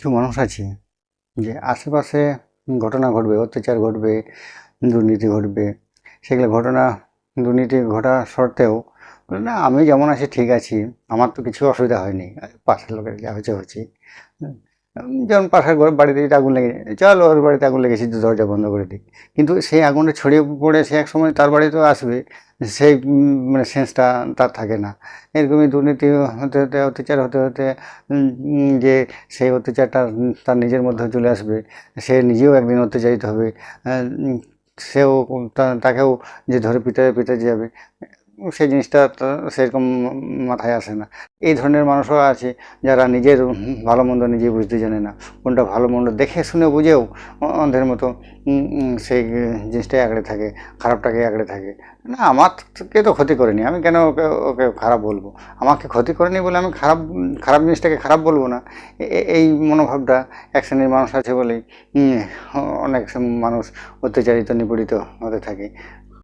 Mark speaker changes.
Speaker 1: কিছু মানুষ আছে যে আশেপাশে ঘটনা ঘটবে, অত্যাচার ঘটবে, দুর্নীতি ঘটবে, সেগুলো ঘটনা দুর্নীতি ঘটা সত্ত্বেও বলে, না আমি যেমন আছি ঠিক আছি, আমার তো কিছু অসুবিধা হয়নি, পাশের লোকের যা হয়েছে হচ্ছে। যেমন পাশের ঘর বাড়িতে যদি আগুন লেগে যায়, চল ওর বাড়িতে আগুন লেগেছে, দরজা বন্ধ করে দিই। কিন্তু সেই আগুনটা ছড়িয়ে পড়ে সে এক সময় তার বাড়িতেও আসবে, সেই মানে সেন্সটা তার থাকে না। এরকমই দুর্নীতি হতে হতে, অত্যাচার হতে হতে যে সেই অত্যাচারটা তার নিজের মধ্যে চলে আসবে, সে নিজেও একদিন অত্যাচারিত হবে। সেও তাকেও যে ধরে পিটাতে পিটাতে যাবে, সেই জিনিসটা তো সেরকম মাথায় আসে না। এই ধরনের মানুষও আছে যারা নিজের ভালো মন্দ নিজে বুঝতে জানে না, কোনটা ভালো মন্দ দেখে শুনে বুঝেও অন্ধের মতো সেই জিনিসটাই আঁকড়ে থাকে, খারাপটাকে আঁকড়ে থাকে। না আমাকে তো ক্ষতি করেনি, আমি কেন ওকে ওকে খারাপ বলবো? আমাকে ক্ষতি করেনি বলে আমি খারাপ খারাপ জিনিসটাকে খারাপ বলবো না। এই মনোভাবটা এক শ্রেণীর মানুষ আছে বলেই অনেক মানুষ অত্যাচারিত নিপীড়িত হতে থাকে।